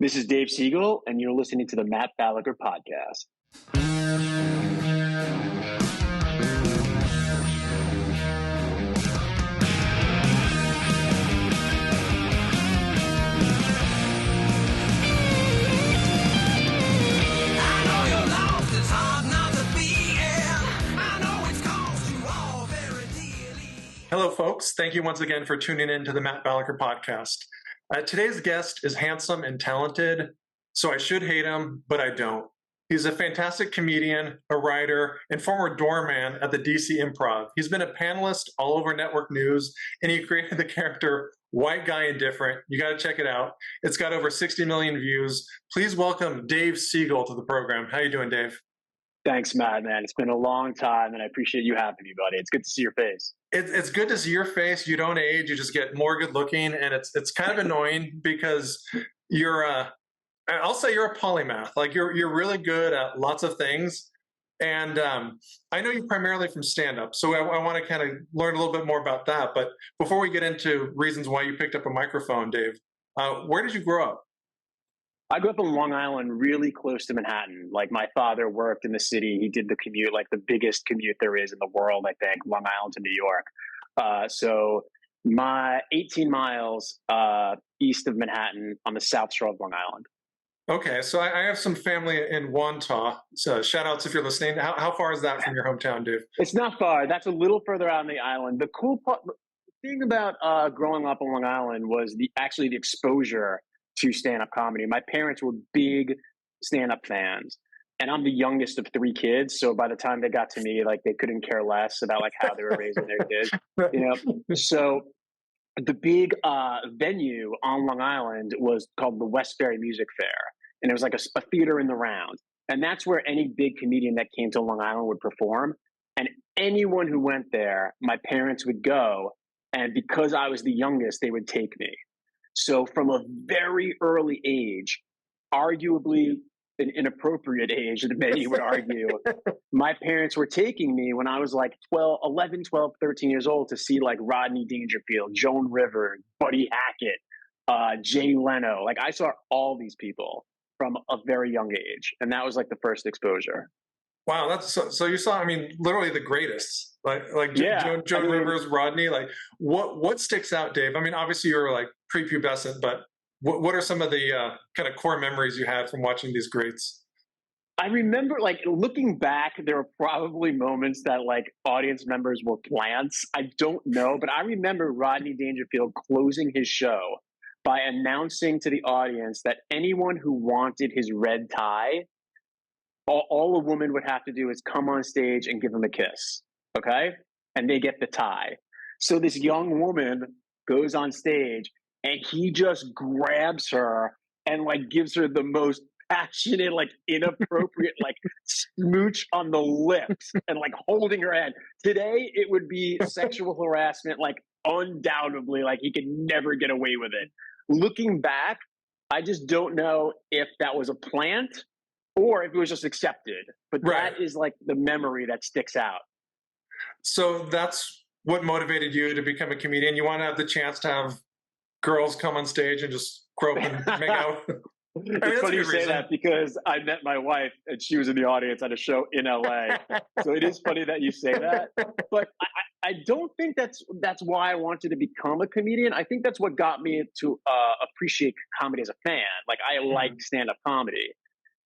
This is Dave Siegel, and you're listening to the Matt Balaker podcast. Hello, folks. Thank you once again for tuning in to the Matt Balaker podcast. Today's guest is handsome and talented, so I should hate him, but I don't. He's a fantastic comedian, a writer, and former doorman at the DC Improv. He's been a panelist all over network news, and he created the character White Guy Indifferent. You got to check it out. It's got over 60 million views. Please welcome Dave Siegel to the program. How you doing, Dave? Thanks, Matt, man. It's been a long time, and I appreciate you having me, buddy. It's good to see your face. It's good to see your face. You don't age. You just get more good looking, and it's kind of annoying because you're I'll say you're a polymath. Like you're really good at lots of things, and I know you primarily from stand-up, so I want to kind of learn a little bit more about that. But before we get into reasons why you picked up a microphone, Dave, where did you grow up? I grew up in Long Island, really close to Manhattan. Like, my father worked in the city. He did the commute, like the biggest commute there is in the world, I think, Long Island to New York. So my 18 miles east of Manhattan on the South Shore of Long Island. Okay, so I have some family in Wantagh. So shout outs if you're listening. How far is that from your hometown, Dave? It's not far. That's a little further out on the island. The cool part, the thing about growing up on Long Island was the exposure to stand-up comedy. My parents were big stand-up fans, and I'm the youngest of three kids. So by the time they got to me, like, they couldn't care less about like how they were raising their kids, you know. So the big venue on Long Island was called the Westbury Music Fair, and it was like a theater in the round, and that's where any big comedian that came to Long Island would perform. And anyone who went there, my parents would go, and because I was the youngest, they would take me. So from a very early age, arguably an inappropriate age, many would argue, my parents were taking me when I was like 11, 12, 13 years old to see like Rodney Dangerfield, Joan Rivers, Buddy Hackett, Jay Leno. Like, I saw all these people from a very young age. And that was like the first exposure. Wow, that's so you saw, I mean, literally the greatest, Yeah, Joan Rivers, Rodney. Like, what sticks out, Dave? I mean, obviously you're like prepubescent, but what are some of the kind of core memories you had from watching these greats? I remember, like, looking back, there were probably moments that like audience members were plants. I don't know, but I remember Rodney Dangerfield closing his show by announcing to the audience that anyone who wanted his red tie, all a woman would have to do is come on stage and give him a kiss, okay? And they get the tie. So this young woman goes on stage, and he just grabs her and like gives her the most passionate, like inappropriate, like smooch on the lips and like holding her hand. Today, it would be sexual harassment, like undoubtedly, like he could never get away with it. Looking back, I just don't know if that was a plant or if it was just accepted. But Right. That is like the memory that sticks out. So that's what motivated you to become a comedian. You want to have the chance to have girls come on stage and just grope and make out. It's funny you say that because I met my wife and she was in the audience at a show in LA. So it is funny that you say that. But I don't think that's why I wanted to become a comedian. I think that's what got me to appreciate comedy as a fan. Like, I like stand-up comedy.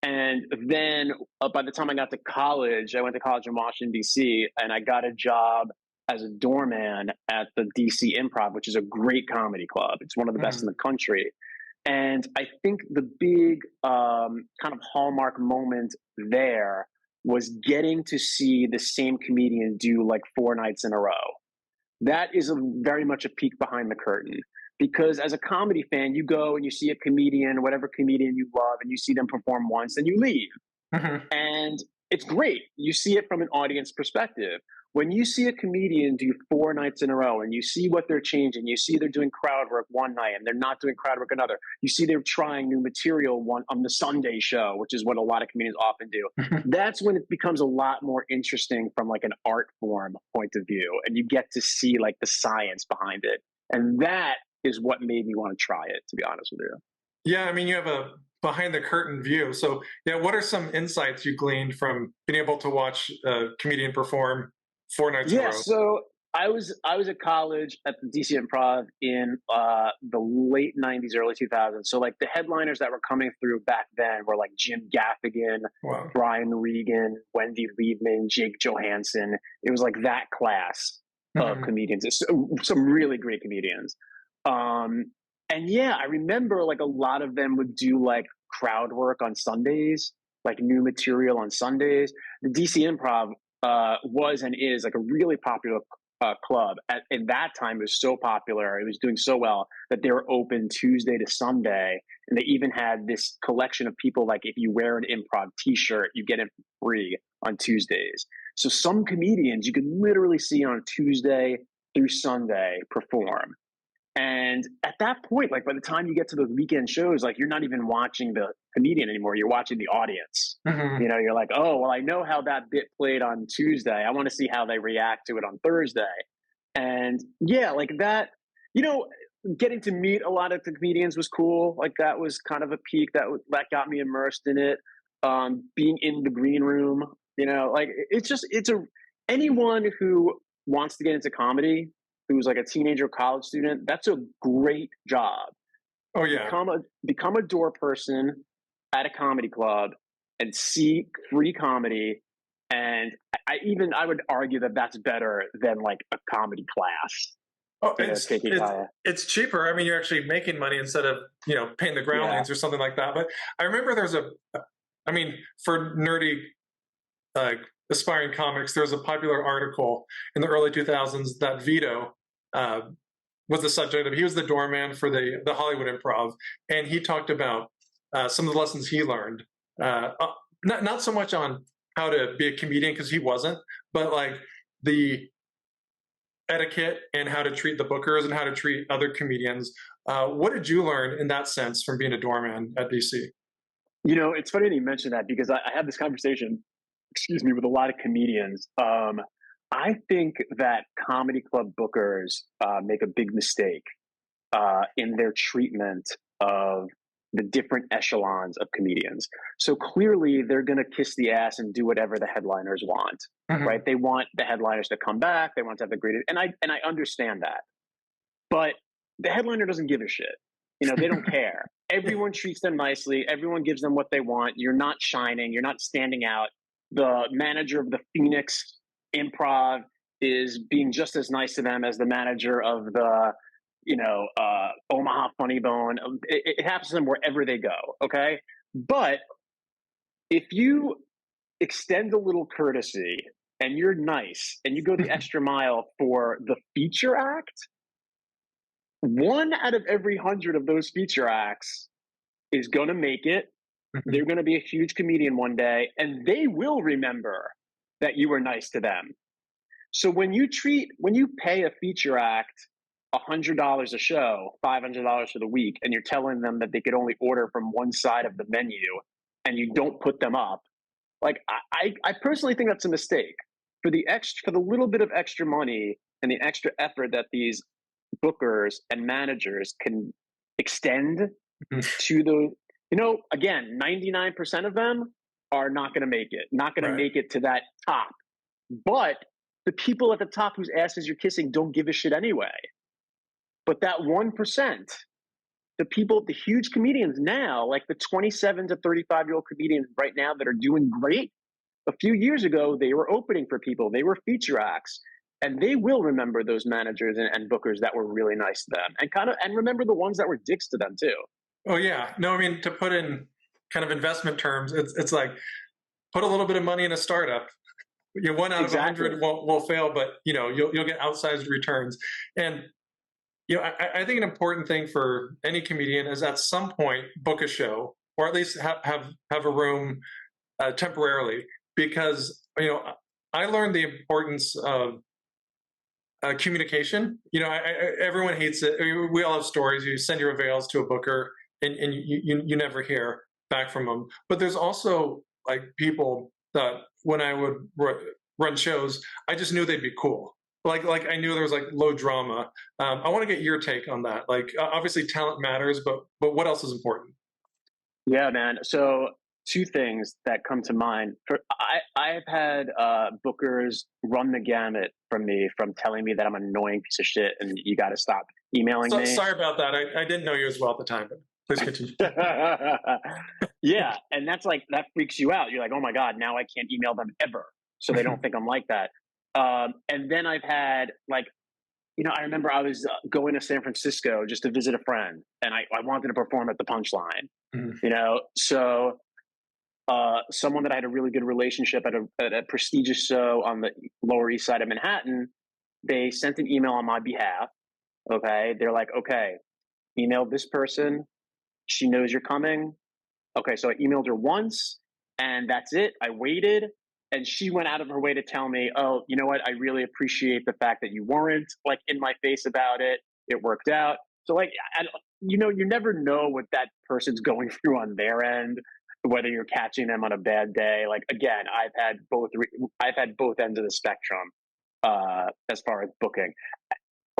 And then by the time I got to college, I went to college in Washington, D.C., and I got a job as a doorman at the DC Improv, which is a great comedy club. It's one of the best in the country. And I think the big kind of hallmark moment there was getting to see the same comedian do like 4 nights in a row. That is very much a peek behind the curtain. Because as a comedy fan, you go and you see a comedian, whatever comedian you love, and you see them perform once and you leave. And it's great. You see it from an audience perspective. When you see a comedian do 4 nights in a row and you see what they're changing, you see they're doing crowd work one night and they're not doing crowd work another. You see they're trying new material on the Sunday show, which is what a lot of comedians often do. That's when it becomes a lot more interesting from like an art form point of view. And you get to see like the science behind it. And that is what made me want to try it, to be honest with you. Yeah, I mean, you have a behind the curtain view. So, yeah, what are some insights you gleaned from being able to watch a comedian perform 4 nights in a Yeah, row? so I was at college at the DC Improv in the late '90s, early 2000s. So like the headliners that were coming through back then were like Jim Gaffigan, Wow. Brian Regan, Wendy Liebman, Jake Johansson. It was like that class of Mhm. comedians. Some really great comedians. Um, and yeah, I remember like a lot of them would do like crowd work on Sundays, like new material on Sundays. The DC Improv was and is like a really popular club. In that time, it was so popular. It was doing so well that they were open Tuesday to Sunday. And they even had this collection of people like if you wear an improv t-shirt, you get it free on Tuesdays. So some comedians you could literally see on Tuesday through Sunday perform. And at that point, like by the time you get to those weekend shows, like you're not even watching the comedian anymore. You're watching the audience. Mhm. You're like, oh, well, I know how that bit played on Tuesday. I want to see how they react to it on Thursday. And yeah, like that, you know, getting to meet a lot of the comedians was cool. Like that was kind of a peak that got me immersed in it. Being in the green room, like anyone who wants to get into comedy who's like a teenager college student, that's a great job. Oh, yeah. Become a door person at a comedy club and see free comedy. And I would argue that that's better than like a comedy class. Oh, it's cheaper. I mean, you're actually making money instead of paying the groundlings or something like that. But I remember for nerdy aspiring comics, there's a popular article in the early 2000s that Vito was the subject of. He was the doorman for the Hollywood Improv, and he talked about some of the lessons he learned. Not so much on how to be a comedian because he wasn't, but like the etiquette and how to treat the bookers and how to treat other comedians. What did you learn in that sense from being a doorman at DC? It's funny that you mentioned that because I had this conversation, excuse me, with a lot of comedians. I think that comedy club bookers make a big mistake in their treatment of the different echelons of comedians. So clearly, they're going to kiss the ass and do whatever the headliners want, right? They want the headliners to come back. They want to have the great, and I understand that, but the headliner doesn't give a shit. They don't care. Everyone treats them nicely. Everyone gives them what they want. You're not shining. You're not standing out. The manager of the Phoenix Improv is being just as nice to them as the manager of the Omaha Funny Bone. It happens to them wherever they go. Okay. But if you extend a little courtesy and you're nice and you go the extra mile for the feature act, 1 out of every 100 of those feature acts is going to make it. They're going to be a huge comedian one day, and they will remember that you were nice to them. So when you pay a feature act $100 a show, $500 for the week, and you're telling them that they could only order from one side of the menu, and you don't put them up, like I personally think that's a mistake. For the little bit of extra money and the extra effort that these bookers and managers can extend to the, again, 99% of them are not going to make it, make it to that top. But the people at the top whose asses you're kissing don't give a shit anyway. But that 1%, the huge comedians now, like the 27 to 35-year-old comedians right now that are doing great, a few years ago, they were opening for people. They were feature acts. And they will remember those managers and bookers that were really nice to them, and remember the ones that were dicks to them too. Oh yeah, no, I mean, to put in kind of investment terms, it's like put a little bit of money in a startup. 1 out of 100 will fail, but you'll get outsized returns. And I think an important thing for any comedian is at some point book a show, or at least have a room temporarily, because I learned the importance of communication. Everyone hates it. We all have stories. You send your avails to a booker, and you never hear back from them. But there's also like people that when I would run shows, I just knew they'd be cool. Like I knew there was like low drama. I want to get your take on that. Like obviously talent matters, but what else is important? Yeah, man. So two things that come to mind. I've had bookers run the gamut from me, from telling me that I'm an annoying piece of shit and you got to stop emailing So me. sorry about that. I didn't know you as well at the time, but please continue. Yeah, and that's like, that freaks you out. You're like, oh my god, now I can't email them ever, so they don't think I'm like that. And then I've had like, I remember I was going to San Francisco just to visit a friend, and I wanted to perform at the Punchline. Mhm. So someone that I had a really good relationship at a prestigious show on the Lower East Side of Manhattan, they sent an email on my behalf. Okay, they're like, okay, email this person. She knows you're coming. Okay, so I emailed her once, and that's it. I waited, and she went out of her way to tell me, "Oh, you know what? I really appreciate the fact that you weren't like in my face about it. It worked out." So, like, you never know what that person's going through on their end, whether you're catching them on a bad day. Like, again, I've had both ends of the spectrum as far as booking.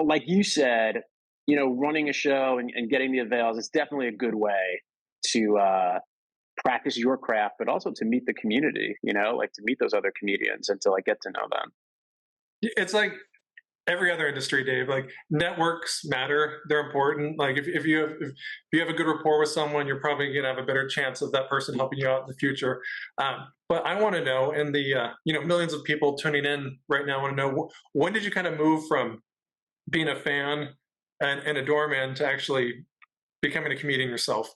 Like you said, running a show and getting the avails is definitely a good way to practice your craft, but also to meet the community, like to meet those other comedians and to like get to know them. It's like every other industry, Dave. Like networks matter; they're important. Like if you have a good rapport with someone, you're probably going to have a better chance of that person helping you out in the future. But I want to know, and the millions of people tuning in right now want to know, when did you kind of move from being a fan and a doorman to actually becoming a comedian yourself?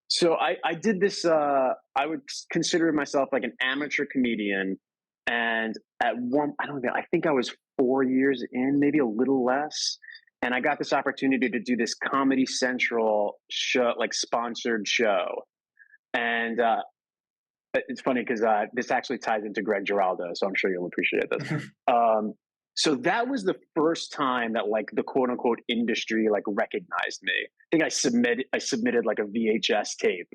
So I did this. I would consider myself like an amateur comedian, and at one, I don't know, I think I was 4 years in, maybe a little less, and I got this opportunity to do this Comedy Central show, like sponsored show, and it's funny because this actually ties into Greg Geraldo, so I'm sure you'll appreciate this. Um, so that was the first time that like the quote unquote industry like recognized me. I think I submitted like a VHS tape,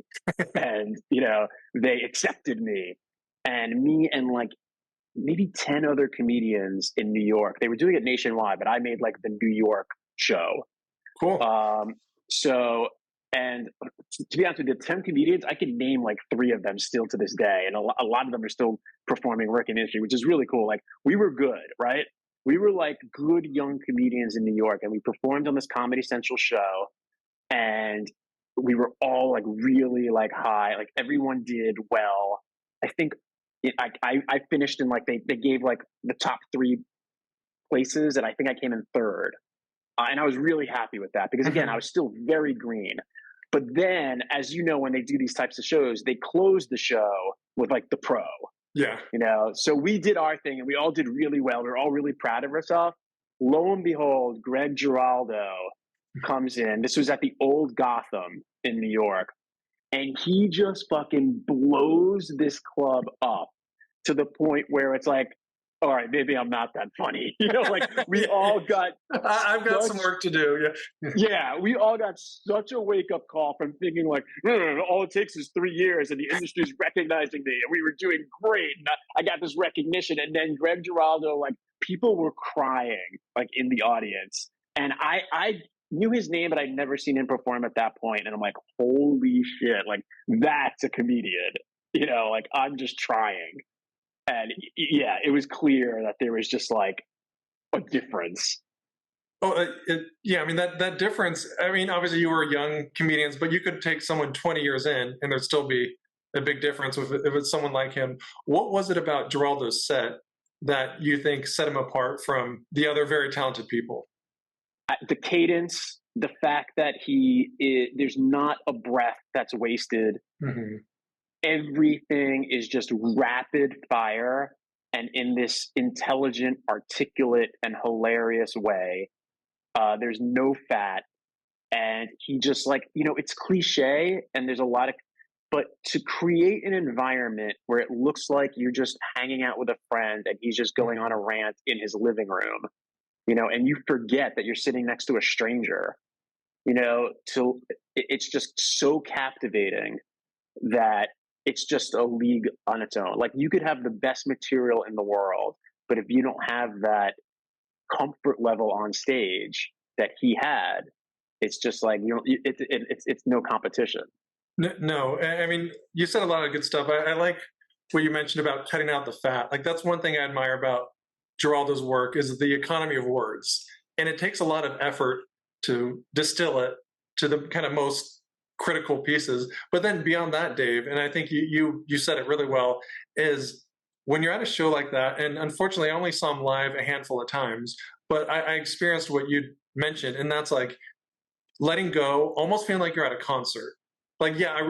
and they accepted me, and me and like maybe 10 other comedians in New York. They were doing it nationwide, but I made like the New York show. Cool. So, and to be honest with you, the 10 comedians, I can name like three of them still to this day. And a lot of them are still performing, work in industry, which is really cool. Like we were good, right? We were like good young comedians in New York, and we performed on this Comedy Central show, and we were all like really like high. Like everyone did well. I think I finished in like, they gave like the top three places, and I think I came in third. And I was really happy with that because, again, I was still very green. But then, as you know, when they do these types of shows, they close the show with like the pro. Yeah. So we did our thing and we all did really well. We were all really proud of ourselves. Lo and behold, Greg Geraldo comes in. This was at the old Gotham in New York. And he just fucking blows this club up to the point where it's like, all right, maybe I'm not that funny. Like we all got. I've got some work to do. Yeah. Yeah, we all got such a wake up call from thinking like, no, all it takes is 3 years and the industry's recognizing me and we were doing great. And I got this recognition. And then Greg Geraldo, like people were crying like in the audience. And I knew his name, but I'd never seen him perform at that point. And I'm like, holy shit, like that's a comedian. Like I'm just trying. And yeah, it was clear that there was just like a difference. Oh, yeah. I mean, that difference, I mean, obviously you were young comedians, but you could take someone 20 years in and there'd still be a big difference if it's someone like him. What was it about Geraldo's set that you think set him apart from the other very talented people? The cadence, the fact that there's not a breath that's wasted. Mm-hmm. Everything is just rapid fire and in this intelligent, articulate, and hilarious way. There's no fat. And he just like, it's cliche and there's a lot of, but to create an environment where it looks like you're just hanging out with a friend and he's just going on a rant in his living room, and you forget that you're sitting next to a stranger, it's just so captivating that it's just a league on its own. Like you could have the best material in the world, but if you don't have that comfort level on stage that he had, it's just like, it's no competition. No, I mean, you said a lot of good stuff. I like what you mentioned about cutting out the fat. Like, that's one thing I admire about Geraldo's work is the economy of words. And it takes a lot of effort to distill it to the kind of most critical pieces. But then beyond that, Dave, and I think you said it really well, is when you're at a show like that, and unfortunately I only saw him live a handful of times, but I experienced what you mentioned, and that's like letting go, almost feeling like you're at a concert. Like, yeah, I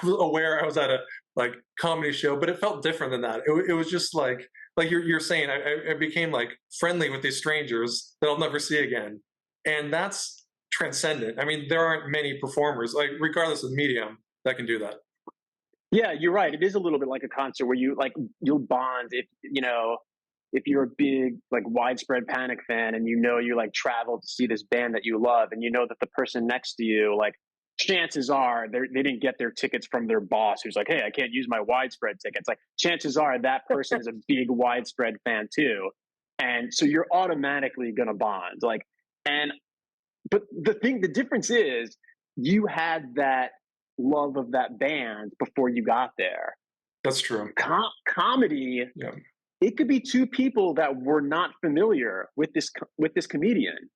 was aware I was at a like comedy show, but it felt different than that. It was just like you're saying, I became like friendly with these strangers that I'll never see again. And that's transcendent. I mean, there aren't many performers, like regardless of medium, that can do that. Yeah, you're right. It is a little bit like a concert where you'll bond if you're a big like widespread Panic fan and you like travel to see this band that you love, and you know that the person next to you, like, chances are they didn't get their tickets from their boss who's like, hey, I can't use my widespread tickets. Like, chances are that person is a big widespread fan too. And so you're automatically going to bond. Like, but the difference is you had that love of that band before you got there. That's true. Comedy, yeah. It could be two people that were not familiar with this comedian.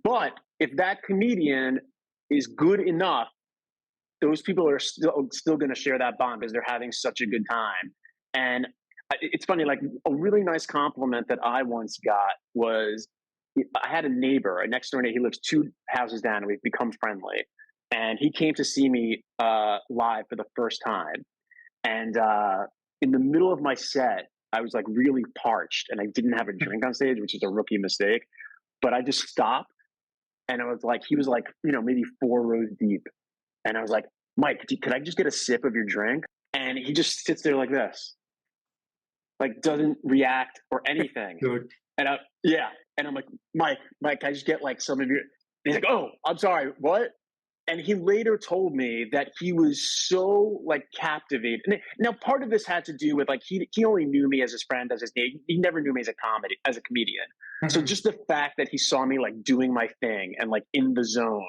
But if that comedian is good enough, those people are still going to share that bond because they're having such a good time. And it's funny, like a really nice compliment that I once got was, I had a neighbor, a next door neighbor. He lives 2 houses down, and we've become friendly. And he came to see me live for the first time. And in the middle of my set, I was like really parched, and I didn't have a drink on stage, which is a rookie mistake. But I just stopped. And I was like, he was like, maybe 4 rows deep. And I was like, Mike, could I just get a sip of your drink? And he just sits there like this, like doesn't react or anything. And I'm like, Mike, can I just get like some of your, and he's like, oh, I'm sorry, what? And he later told me that he was so like captivated. Now, part of this had to do with like, he only knew me as his friend, as his name. He never knew me as a comedian. Mm-hmm. So just the fact that he saw me like doing my thing and like in the zone,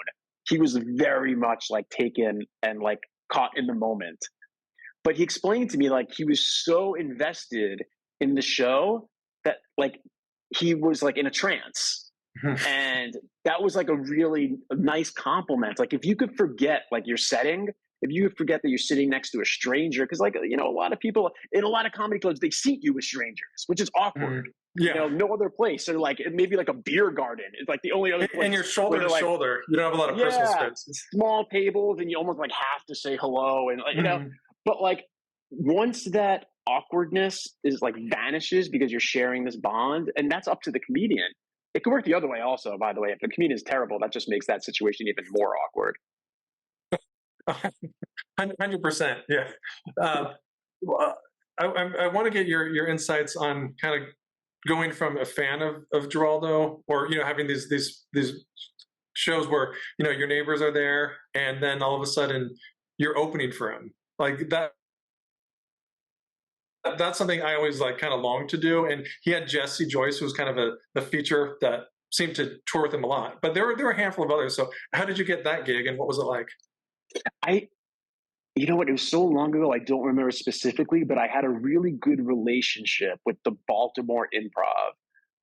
he was very much like taken and like caught in the moment. But he explained to me like he was so invested in the show that like he was like in a trance. And that was like a really nice compliment. Like if you could forget like your setting, if you could forget that you're sitting next to a stranger, because like, a lot of people in a lot of comedy clubs, they seat you with strangers, which is awkward. Yeah. No other place. Or like maybe like a beer garden is like the only other place. And you're shoulder to shoulder. You don't have a lot of personal space. Small tables, and you almost like have to say hello, and you know. But like once that awkwardness is like vanishes because you're sharing this bond, and that's up to the comedian. It could work the other way also, by the way. If the comedian is terrible, that just makes that situation even more awkward. 100%. Yeah. I want to get your insights on kind of going from a fan of Geraldo, or, having these shows where, your neighbors are there and then all of a sudden you're opening for him. Like that. That's something I always like kind of longed to do. And he had Jesse Joyce, who was kind of a feature that seemed to tour with him a lot. But there were a handful of others. So how did you get that gig, and what was it like? You know what? It was so long ago, I don't remember specifically, but I had a really good relationship with the Baltimore Improv.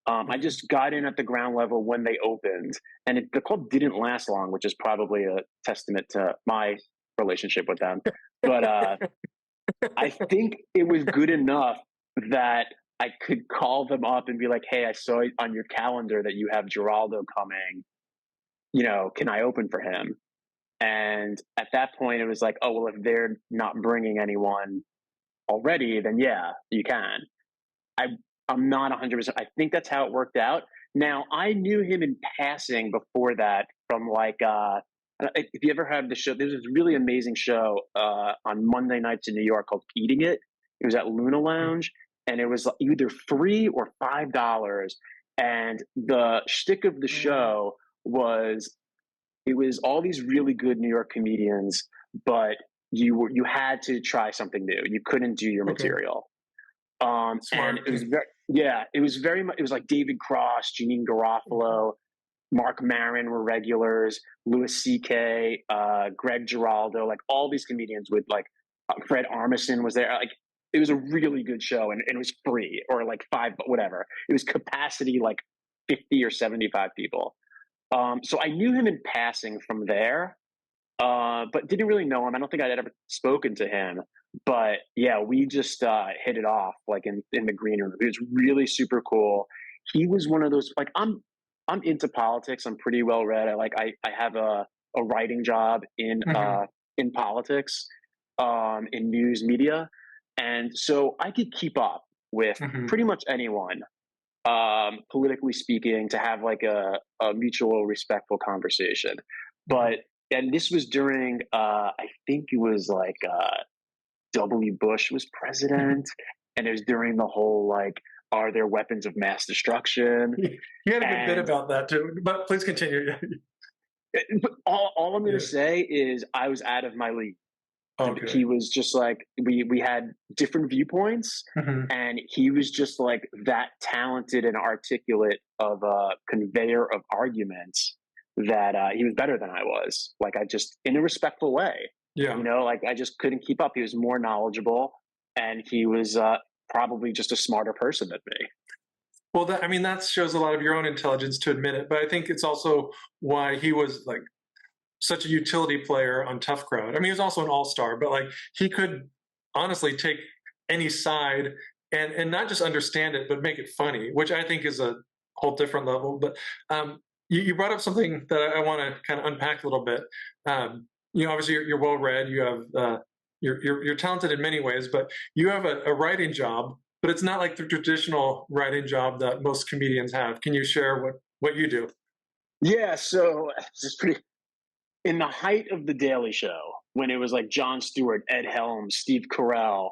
I just got in at the ground level when they opened, and the club didn't last long, which is probably a testament to my relationship with them. But I think it was good enough that I could call them up and be like, hey, I saw on your calendar that you have Geraldo coming. Can I open for him? And at that point, it was like, oh, well, if they're not bringing anyone already, then yeah, you can. I'm not 100%. I think that's how it worked out. Now, I knew him in passing before that from like, if you ever heard the show, there's this really amazing show on Monday nights in New York called Eating It. It was at Luna Lounge, and it was either $3 or $5. And the shtick of the show was, it was all these really good New York comedians, but you had to try something new. You couldn't do your material. And it was Yeah, it was very much. It was like David Cross, Janine Garofalo, Mark Maron were regulars, Louis C.K., Greg Geraldo, like all these comedians with like Fred Armisen was there. Like it was a really good show, and it was free or like five, whatever. It was capacity like 50 or 75 people. So I knew him in passing from there, but didn't really know him. I don't think I'd ever spoken to him. But yeah, we just hit it off like in the green room. It was really super cool. He was one of those like I'm into politics. I'm pretty well read. I have a writing job in politics, in news media, and so I could keep up with pretty much anyone, politically speaking, to have like a mutual respectful conversation. But and this was during I think it was like W. Bush was president, and it was during the whole like, are there weapons of mass destruction? You had a good bit about that too, but please continue. But all I'm going to say is I was out of my league. Okay. He was just like, we had different viewpoints, and he was just like that talented and articulate of a conveyor of arguments that he was better than I was. Like I just, in a respectful way, Yeah. you know, like I just couldn't keep up. He was more knowledgeable, and he was probably just a smarter person than me. Well, that shows a lot of your own intelligence to admit it, but I think it's also why he was like such a utility player on Tough Crowd. I mean, he was also an all-star, but like he could honestly take any side and not just understand it, but make it funny, which I think is a whole different level. But you brought up something that I want to kind of unpack a little bit. Obviously you're well-read. You have you're talented in many ways, but you have a writing job. But it's not like the traditional writing job that most comedians have. Can you share what you do? Yeah, so it's pretty. In the height of the Daily Show, when it was like Jon Stewart, Ed Helms, Steve Carell,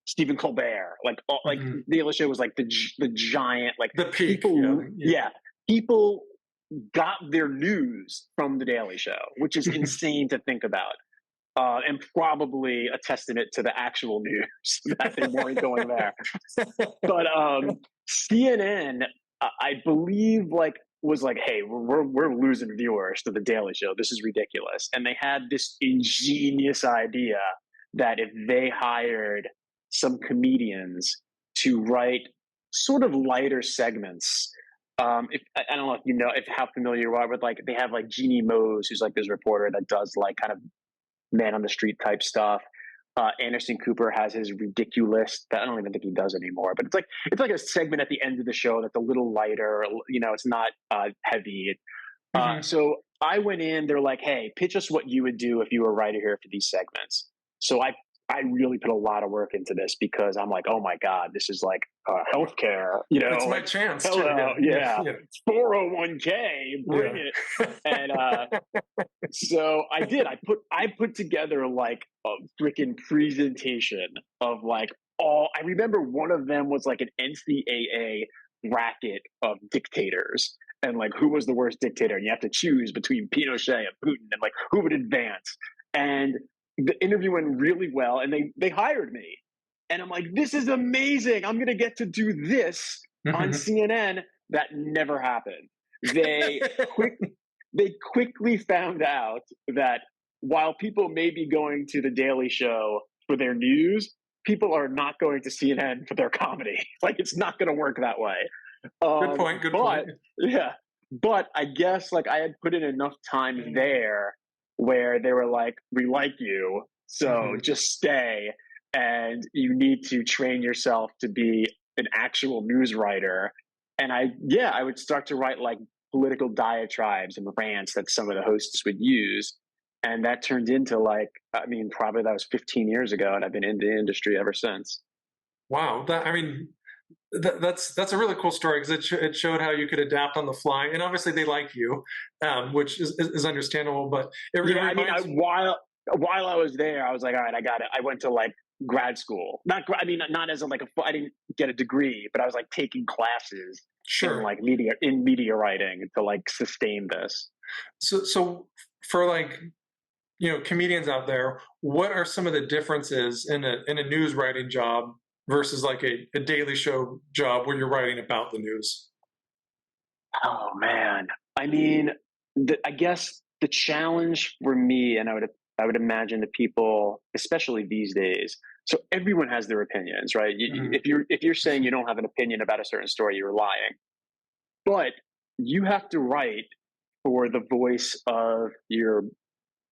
Stephen Colbert, like the Daily Show was like the giant, like the peak. People, people got their news from the Daily Show, which is insane to think about. And probably a testament to the actual news that they weren't going there. But CNN, I believe, like was like, hey, we're losing viewers to the Daily Show. This is ridiculous. And they had this ingenious idea that if they hired some comedians to write sort of lighter segments. If I don't know if you know how familiar you are with, like, they have like Jeannie Mose, who's like this reporter that does like kind of man on the street type stuff. Anderson Cooper has his ridiculous, that I don't even think he does anymore, but it's like a segment at the end of the show that's a little lighter, you know, it's not heavy. So I went in, they're like, hey, pitch us what you would do if you were a writer here for these segments. So I really put a lot of work into this because I'm like, oh my God, this is like healthcare, you know. It's my like, chance. Hello, yeah. 401k, bring it. And so I did. I put together like a freaking presentation of like I remember one of them was like an NCAA bracket of dictators and like who was the worst dictator. And you have to choose between Pinochet and Putin and like who would advance. And the interview went really well, and they hired me. And I'm like, this is amazing. I'm going to get to do this on CNN. That never happened. They quickly found out that while people may be going to the Daily Show for their news, people are not going to CNN for their comedy. Like, it's not going to work that way. Good point. Yeah. But I guess like I had put in enough time there where they were like, we like you, so just stay. And you need to train yourself to be an actual news writer. And I would start to write like political diatribes and rants that some of the hosts would use. And that turned into like, I mean, probably that was 15 years ago, and I've been in the industry ever since. Wow. That's a really cool story because it showed how you could adapt on the fly. And obviously they like you, which is understandable, but while I was there, I was like, all right, I got it. I went to like grad school, not as a, like I didn't get a degree, but I was like taking classes in like media writing to like sustain this. So for like, you know, comedians out there, what are some of the differences in a news writing job versus like a daily show job where you're writing about the news? Oh man, I mean, I guess the challenge for me, and I would imagine the people, especially these days. So everyone has their opinions, right? If you're saying you don't have an opinion about a certain story, you're lying. But you have to write for the voice of your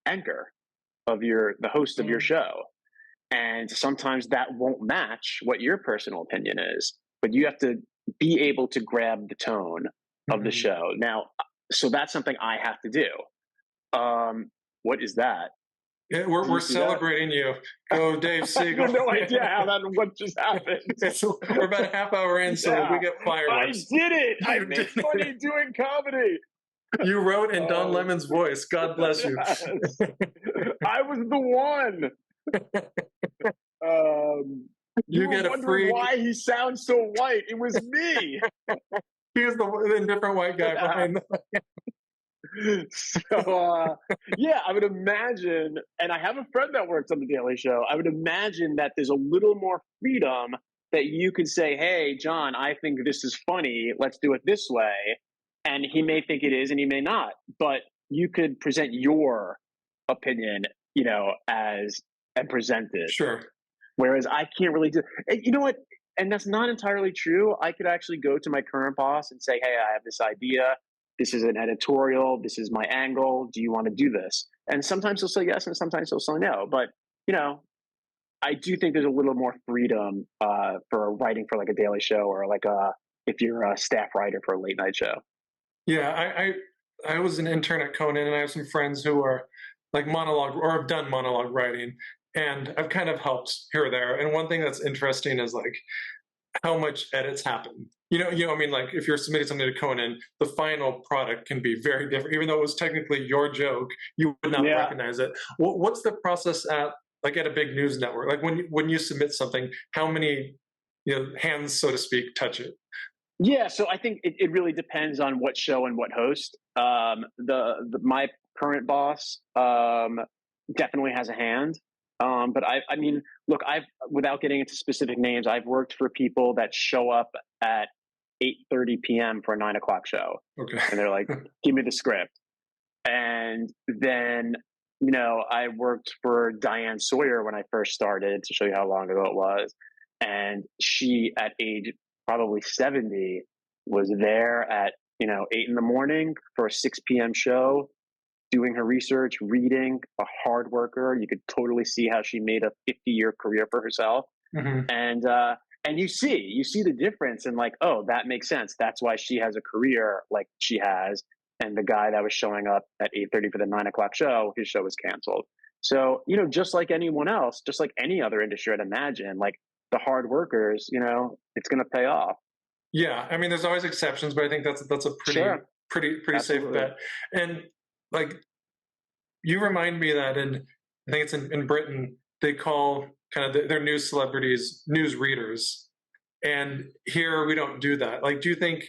anchor, of the host of your show. And sometimes that won't match what your personal opinion is, but you have to be able to grab the tone of the show. Now, so that's something I have to do. What is that? Yeah, we're celebrating you. Go, Dave Siegel. I have no idea what just happened. We're about a half hour in, so we get fireworks. I did it. I made money doing comedy. You wrote in Don Lemon's voice. God bless you. Yes. I was the one. You get a free. Why he sounds so white? It was me. He was the different white guy behind the. So yeah, I would imagine, and I have a friend that works on the Daily Show. I would imagine that there's a little more freedom that you could say, "Hey, John, I think this is funny. Let's do it this way," and he may think it is, and he may not. But you could present your opinion, and present it. Sure. Whereas I can't really do. You know what? And that's not entirely true. I could actually go to my current boss and say, "Hey, I have this idea. This is an editorial. This is my angle. Do you want to do this?" And sometimes he'll say yes, and sometimes he'll say no. But I do think there's a little more freedom for writing for like a daily show, or like if you're a staff writer for a late night show. Yeah, I was an intern at Conan, and I have some friends who are like monologue or have done monologue writing, and I've kind of helped here or there. And one thing that's interesting is like how much edits happen. I mean, like if you're submitting something to Conan, the final product can be very different. Even though it was technically your joke, you would not recognize it. What's the process at a big news network? Like when you submit something, how many hands, so to speak, touch it? Yeah, so I think it really depends on what show and what host. My current boss definitely has a hand. But I mean, look, without getting into specific names, I've worked for people that show up at 8:30 p.m. for a 9 o'clock show. Okay. And they're like, "Give me the script." And then, I worked for Diane Sawyer when I first started, to show you how long ago it was. And she, at age probably 70, was there at, 8 in the morning for a 6 p.m. show, doing her research, reading, a hard worker. You could totally see how she made a 50-year career for herself. Mm-hmm. And you see the difference, and like, oh, that makes sense. That's why she has a career like she has. And the guy that was showing up at 8:30 for the 9 o'clock show, his show was canceled. So, just like anyone else, just like any other industry, I'd imagine, like the hard workers, it's going to pay off. Yeah. I mean, there's always exceptions, but I think that's a pretty safe bet. And like, you remind me that I think it's in Britain, they call kind of their news celebrities news readers. And here we don't do that. Like, do you think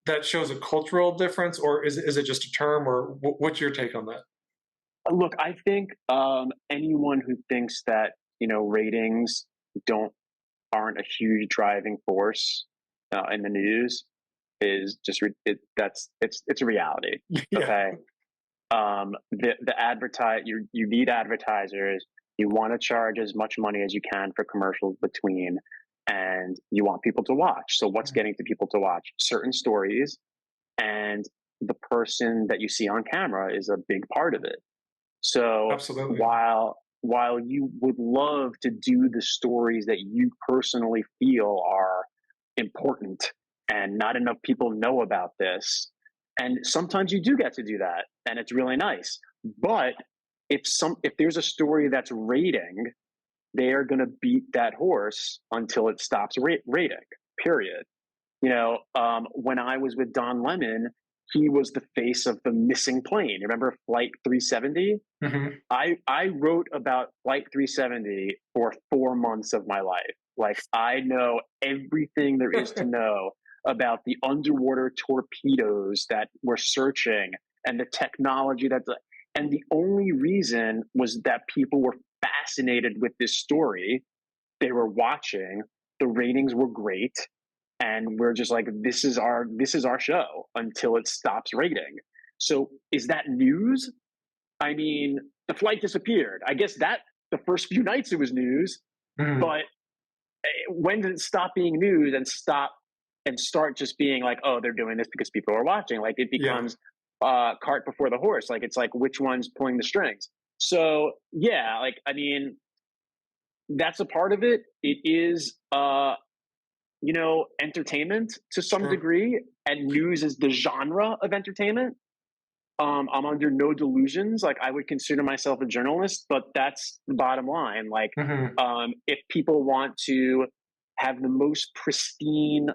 that shows a cultural difference, or is it just a term, or what's your take on that? Look, I think anyone who thinks that, ratings aren't a huge driving force in the news is just it's a reality. Yeah. Okay. You need advertisers. You want to charge as much money as you can for commercials between, and you want people to watch. So what's getting to people to watch? Certain stories, and the person that you see on camera is a big part of it. So absolutely, while you would love to do the stories that you personally feel are important and not enough people know about this, and sometimes you do get to do that, and it's really nice. But if there's a story that's rating, they are going to beat that horse until it stops rating, period. When I was with Don Lemon, he was the face of the missing plane. Remember Flight 370? Mm-hmm. I wrote about Flight 370 for 4 months of my life. Like, I know everything there is to know about the underwater torpedoes that were searching and the technology and the only reason was that people were fascinated with this story. they were watching. The ratings were great, and we're just like, this is our show until it stops rating. So is that news? I mean, the flight disappeared. I guess that the first few nights it was news, but when did it stop being news and start just being like, oh, they're doing this because people are watching? Like it becomes cart before the horse. Like it's like, which one's pulling the strings? So yeah, like, I mean, that's a part of it. It is, entertainment to some degree, and news is the genre of entertainment. I'm under no delusions. Like I would consider myself a journalist, but that's the bottom line. Like, if people want to have the most pristine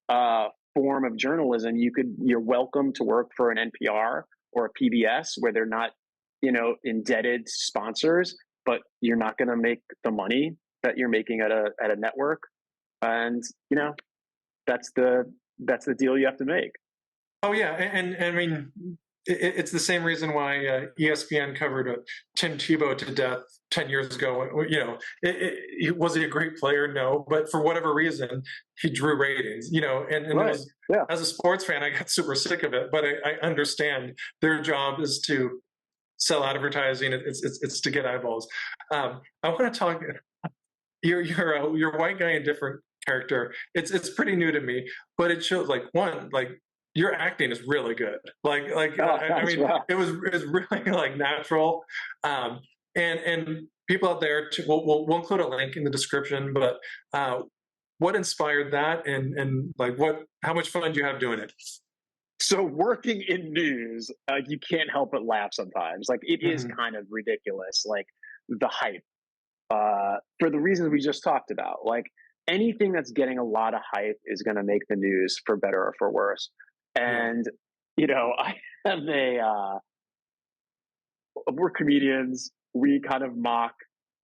form of journalism, you're welcome to work for an NPR or a PBS where they're not, indebted to sponsors, but you're not going to make the money that you're making at a network. And, that's the deal you have to make. Oh yeah. And I mean, it's the same reason why ESPN covered Tim Tebow to death 10 years ago. Was he a great player? No, but for whatever reason, he drew ratings. And right. As a sports fan, I got super sick of it. But I understand their job is to sell advertising. It's to get eyeballs. I want to talk. You're a white guy in different character. It's pretty new to me, but it shows your acting is really good. I mean, right. it was really like natural. And people out there, we'll include a link in the description, but what inspired that and how much fun do you have doing it? So working in news, you can't help but laugh sometimes. Like it is kind of ridiculous, like the hype, for the reasons we just talked about. Like anything that's getting a lot of hype is going to make the news for better or for worse. And, I have we're comedians. We kind of mock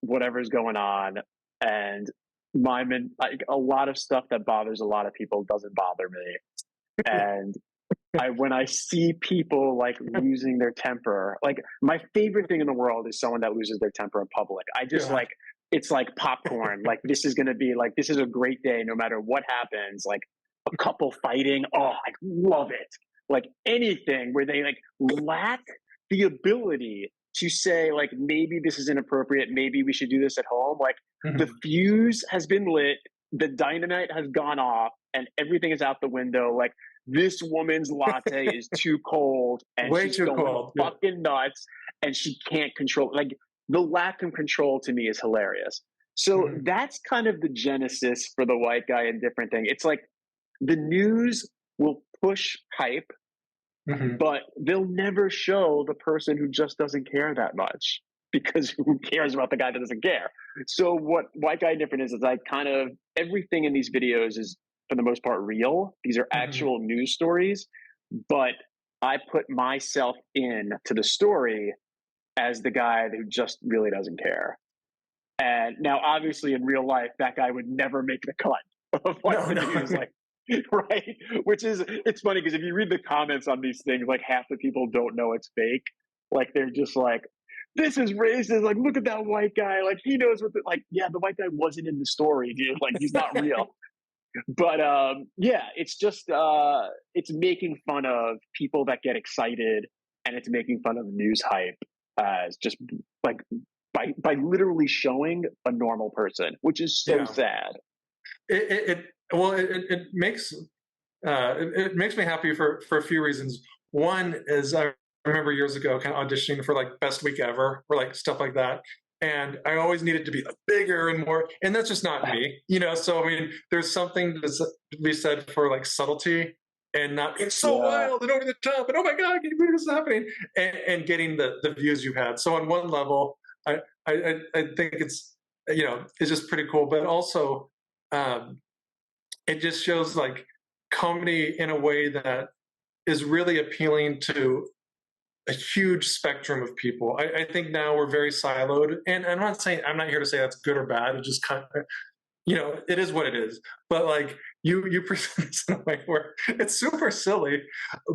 whatever's going on. And a lot of stuff that bothers a lot of people doesn't bother me. And when I see people like losing their temper, like my favorite thing in the world is someone that loses their temper in public. I just it's like popcorn. Like this is a great day no matter what happens. Like a couple fighting. Oh, I love it. Like anything where they like lack the ability to say like, maybe this is inappropriate. Maybe we should do this at home. Like the fuse has been lit. The dynamite has gone off and everything is out the window. Like this woman's latte is too cold and way she's too going cold. fucking nuts and she can't control. Like the lack of control to me is hilarious. So that's kind of the genesis for the white guy indifferent thing. It's like the news will push hype, but they'll never show the person who just doesn't care that much, because who cares about the guy that doesn't care? So what white guy indifferent is like kind of everything in these videos is for the most part real. These are actual news stories, but I put myself in to the story as the guy who just really doesn't care. And now, obviously, in real life, that guy would never make the cut of the news, like, right? It's funny because if you read the comments on these things, like half the people don't know it's fake. Like they're just like, "This is racist." Like, look at that white guy. Like he knows what. The white guy wasn't in the story, dude. Like he's not real. But it's just it's making fun of people that get excited, and it's making fun of news hype as just like. By literally showing a normal person, which is so sad. It makes me happy for a few reasons. One is I remember years ago kind of auditioning for like Best Week Ever or like stuff like that. And I always needed to be like bigger and more, and that's just not me, So I mean, there's something to be said for like subtlety and not being so wild and over the top and oh my God, can you believe this is happening? And getting the views you had. So on one level, I think it's it's just pretty cool, but also it just shows like comedy in a way that is really appealing to a huge spectrum of people. I think now we're very siloed, and I'm not here to say that's good or bad. It just kind of it is what it is. But like you present this in a way where it's super silly,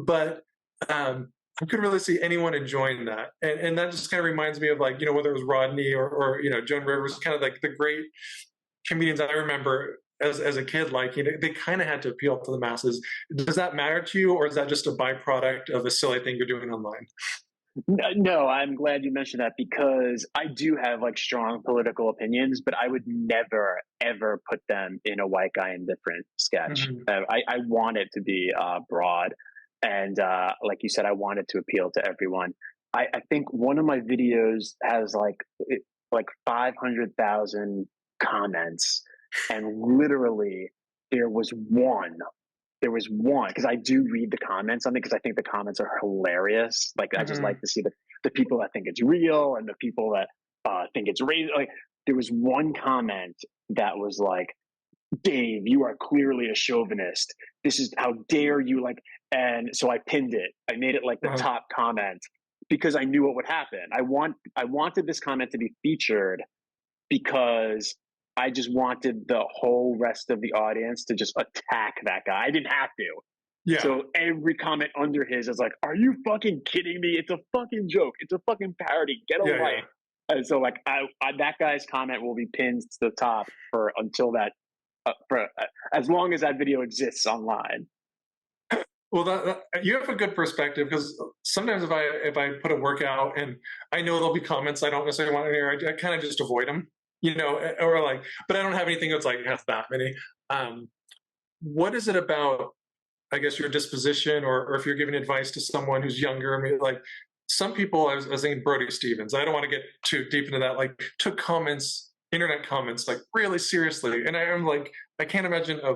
but I couldn't really see anyone enjoying that. And that just kind of reminds me of like, whether it was Rodney or Joan Rivers, kind of like the great comedians I remember as a kid, like, they kind of had to appeal to the masses. Does that matter to you, or is that just a byproduct of a silly thing you're doing online? No, I'm glad you mentioned that because I do have like strong political opinions, but I would never ever put them in a white guy indifferent sketch. Mm-hmm. I want it to be broad, and like you said, I want it to appeal to everyone. I think one of my videos has like 500,000 comments, and literally there was one because I do read the comments on it because I think the comments are hilarious. Like I just Mm-hmm. like to see the people that think it's real and the people that think it's real. Like there was one comment that was like, "Dave, you are clearly a chauvinist. This is how dare you!" Like, and so I pinned it. I made it like the top comment because I knew what would happen. I wanted this comment to be featured because I just wanted the whole rest of the audience to just attack that guy. I didn't have to. Yeah. So every comment under his is like, "Are you fucking kidding me? It's a fucking joke. It's a fucking parody. Get a life." Yeah. And so like I that guy's comment will be pinned to the top for until that for as long as that video exists online. Well, you have a good perspective because sometimes if I put a workout and I know there'll be comments I don't necessarily want to hear, I kind of just avoid them, or like, but I don't have anything that's like has that many. What is it about, I guess, your disposition, or if you're giving advice to someone who's younger? I mean, like some people, I was thinking Brody Stevens. I don't want to get too deep into that. Like took internet comments, like really seriously, and I'm like, I can't imagine a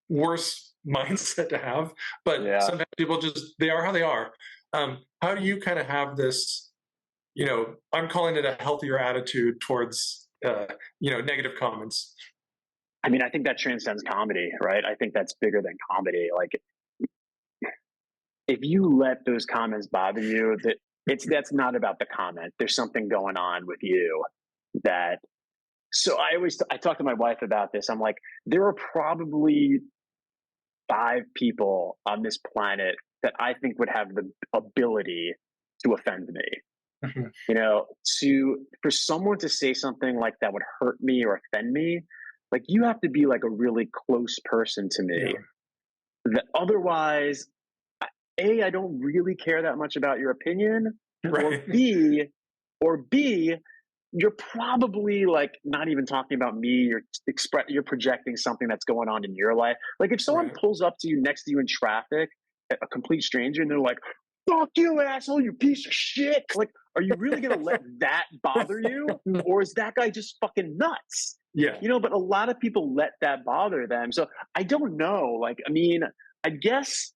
worse mindset to have, but yeah. Sometimes people they are how they are. How do you kind of have this, I'm calling it a healthier attitude towards, negative comments? I mean, I think that transcends comedy, right? I think that's bigger than comedy. Like if you let those comments bother you, that's not about the comment. There's something going on with you so I talk to my wife about this. I'm like, there are probably 5 people on this planet that I think would have the ability to offend me. Mm-hmm. For someone to say something like that would hurt me or offend me, like you have to be like a really close person to me. Yeah. Otherwise, A, I don't really care that much about your opinion, right. or B, you're probably like not even talking about me. You're projecting something that's going on in your life. Like if someone pulls up to you next to you in traffic, a complete stranger, and they're like, "Fuck you, asshole, you piece of shit." Like, are you really going to let that bother you? Or is that guy just fucking nuts? Yeah. But a lot of people let that bother them. So I don't know. Like, I mean, I guess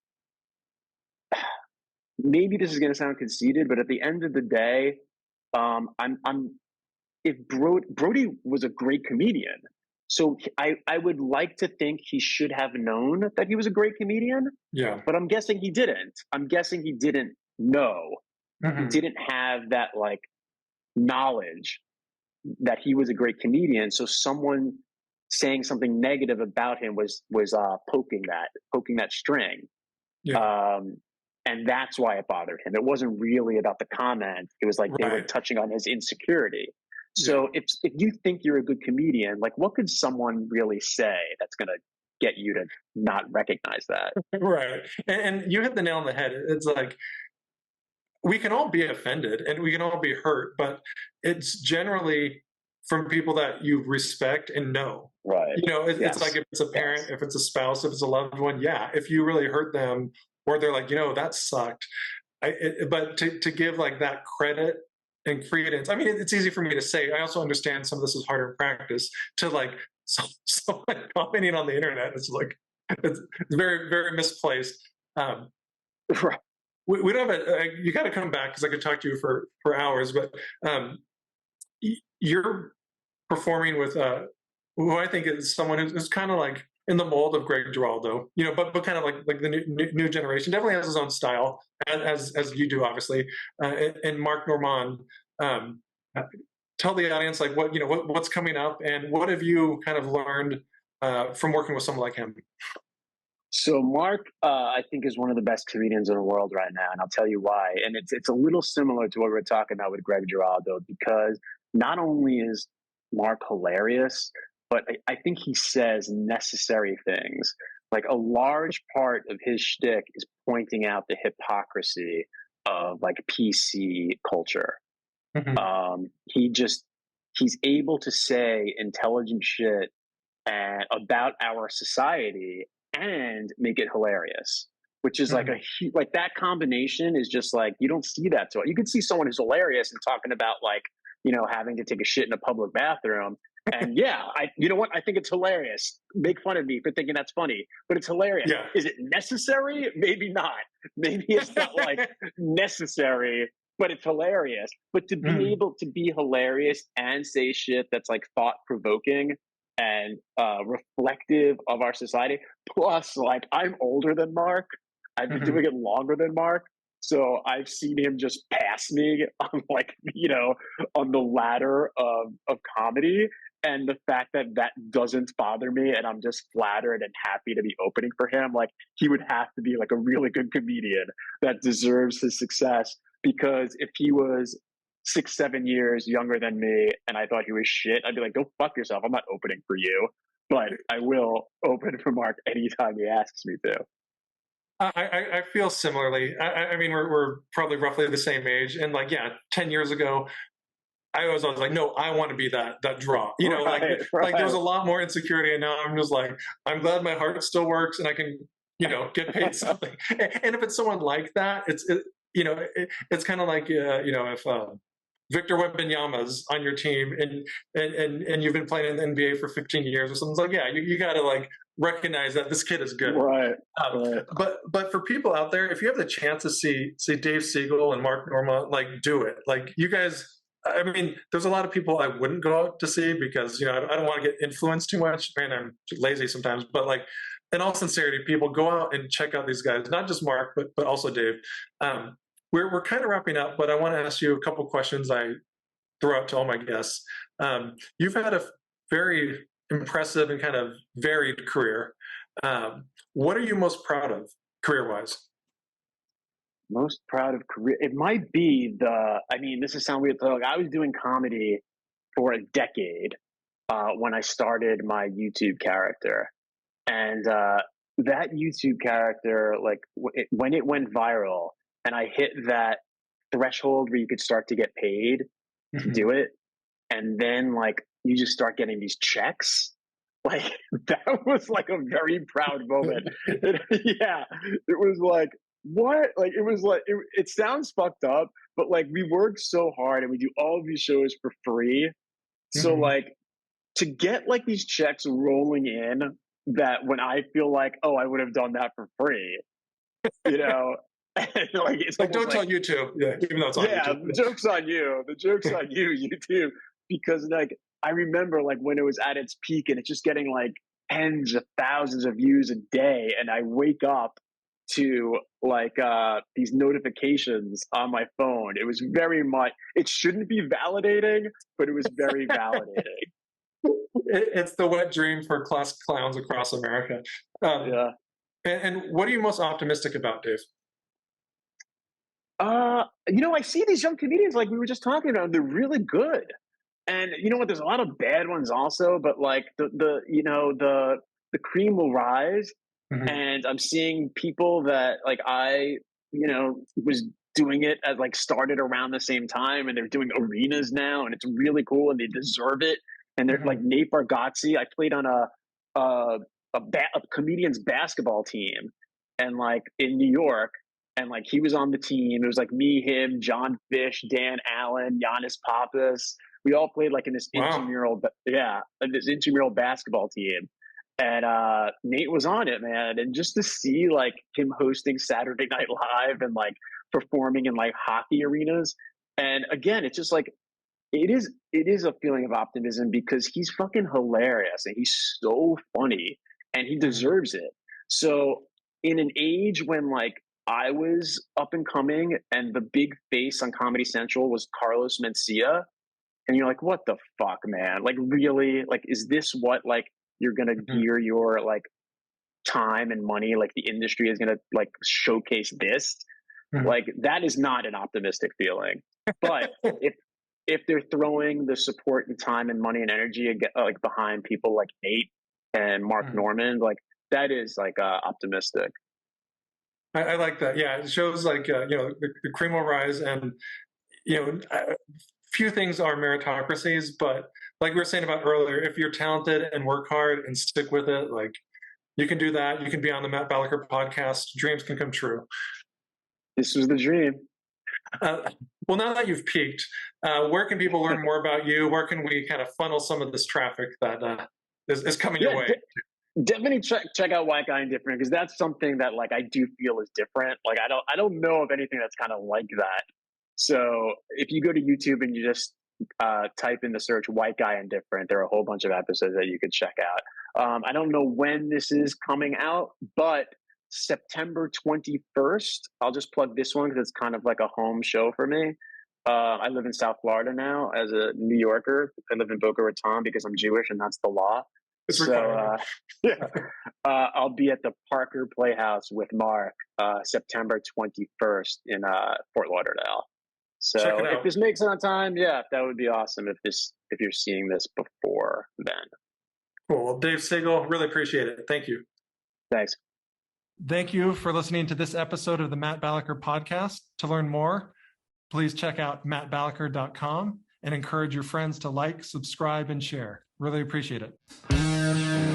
maybe this is going to sound conceited, but at the end of the day, if Brody was a great comedian, so I would like to think he should have known that he was a great comedian. Yeah. But I'm guessing he didn't. I'm guessing he didn't know. Mm-hmm. He didn't have that like knowledge that he was a great comedian. So someone saying something negative about him was poking that string. Yeah. And that's why it bothered him. It wasn't really about the comment. It was like they were touching on his insecurity. So if you think you're a good comedian, like what could someone really say that's going to get you to not recognize that? Right. And you hit the nail on the head. It's like, we can all be offended and we can all be hurt, but it's generally from people that you respect and know. Right. It's like if it's a parent, if it's a spouse, if it's a loved one, if you really hurt them or they're like, that sucked. But to give like that credit and credence. I mean, it's easy for me to say. I also understand some of this is harder in practice. To like someone commenting on the internet, it's like it's very, very misplaced. Right. We don't have you got to come back because I could talk to you for hours. But you're performing with who I think is someone who's kind of like in the mold of Greg Geraldo, but kind of like the new generation. Definitely has his own style, as you do, obviously. And Mark Normand, tell the audience like what's coming up and what have you kind of learned from working with someone like him. So Mark, I think, is one of the best comedians in the world right now, and I'll tell you why. And it's a little similar to what we're talking about with Greg Geraldo, because not only is Mark hilarious, but I think he says necessary things. Like a large part of his shtick is pointing out the hypocrisy of like PC culture. He's able to say intelligent shit and about our society and make it hilarious, which is like like that combination is just like, you don't see that. So you could see someone who's hilarious and talking about like, having to take a shit in a public bathroom. And you know what? I think it's hilarious. Make fun of me for thinking that's funny, but it's hilarious. Yeah. Is it necessary? Maybe not. Maybe it's not like necessary, but it's hilarious. But to be able to be hilarious and say shit that's like thought provoking and reflective of our society, plus like I'm older than Mark. I've been doing it longer than Mark. So I've seen him just pass me on like, on the ladder of comedy. And the fact that that doesn't bother me and I'm just flattered and happy to be opening for him, like he would have to be like a really good comedian that deserves his success. Because if he was 6-7 years younger than me and I thought he was shit, I'd be like, go fuck yourself. I'm not opening for you. But I will open for Mark anytime he asks me to. I feel similarly. I mean, we're probably roughly the same age. And like, 10 years ago, I was like, no, I want to be that draw. Like there was a lot more insecurity, and now I'm just like, I'm glad my heart still works, and I can, get paid something. And if it's someone like that, it's kind of like, if Victor Wembanyama's on your team and you've been playing in the NBA for 15 years or something, it's like, you got to like recognize that this kid is good. Right. But for people out there, if you have the chance to see Dave Siegel and Mark Normand, like do it. Like you guys. I mean, there's a lot of people I wouldn't go out to see because, I don't want to get influenced too much. Man, I'm lazy sometimes. But like, in all sincerity, people go out and check out these guys, not just Mark, but also Dave. We're kind of wrapping up, but I want to ask you a couple questions I throw out to all my guests. You've had a very impressive and kind of varied career. What are you most proud of career-wise? Most proud of career? It might be this is sound weird. Like I was doing comedy for a decade when I started my YouTube character. And that YouTube character, like when it went viral and I hit that threshold where you could start to get paid to do it. And then like, you just start getting these checks. Like that was like a very proud moment. It was like, what? Like it was like it sounds fucked up, but like we work so hard and we do all of these shows for free. So like to get like these checks rolling in, that when I feel like, oh, I would have done that for free, and like it's like don't tell YouTube, even though it's on YouTube. The joke's on you. The joke's on you, YouTube, because like I remember like when it was at its peak and it's just getting like tens of thousands of views a day, and I wake up to like these notifications on my phone. It was very much, it shouldn't be validating, but it was very validating. It's the wet dream for class clowns across America. And what are you most optimistic about, Dave? I see these young comedians like we were just talking about. They're really good, and you know what? There's a lot of bad ones also, but like the cream will rise. And I'm seeing people that like I, was doing it as like started around the same time, and they're doing arenas now, and it's really cool, and they deserve it. And they're like Nate Bargatze. I played on a comedian's basketball team, and like in New York, and like he was on the team. It was like me, him, John Fish, Dan Allen, Giannis Pappas. We all played like in this intramural, basketball team. And Nate was on it, man. And just to see like him hosting Saturday Night Live and like performing in like hockey arenas. And again, it's just like, it is a feeling of optimism because he's fucking hilarious and he's so funny and he deserves it. So in an age when like I was up and coming and the big face on Comedy Central was Carlos Mencia, and you're like, what the fuck, man? Like really? Like, is this what like you're going to gear your like time and money, like the industry is going to like showcase this? Like that is not an optimistic feeling. But if they're throwing the support and time and money and energy like behind people like Nate and Mark Normand, like that is like optimistic. I like that. Yeah, it shows like the cream will rise, and few things are meritocracies, but like we were saying about earlier, if you're talented and work hard and stick with it, like you can do that. You can be on the Matt Balaker podcast. Dreams can come true. This was the dream. Well, now that you've peaked, where can people learn more about you? Where can we kind of funnel some of this traffic that is coming your way? Definitely check out White Guy Indifferent, because that's something that like I do feel is different. Like I don't know of anything that's kind of like that. So if you go to YouTube and you just type in the search White Guy Indifferent, there are a whole bunch of episodes that you could check out. I don't know when this is coming out, but September 21st, I'll just plug this one because it's kind of like a home show for me. I live in South Florida now as a New Yorker. I live in Boca Raton because I'm Jewish and that's the law. I'll be at the Parker Playhouse with Mark September 21st in Fort Lauderdale. So if this makes it on time, yeah, that would be awesome if you're seeing this before then. Cool. Well, Dave Siegel, really appreciate it. Thank you. Thanks. Thank you for listening to this episode of the Matt Balaker podcast. To learn more, please check out mattbalaker.com and encourage your friends to like, subscribe, and share. Really appreciate it.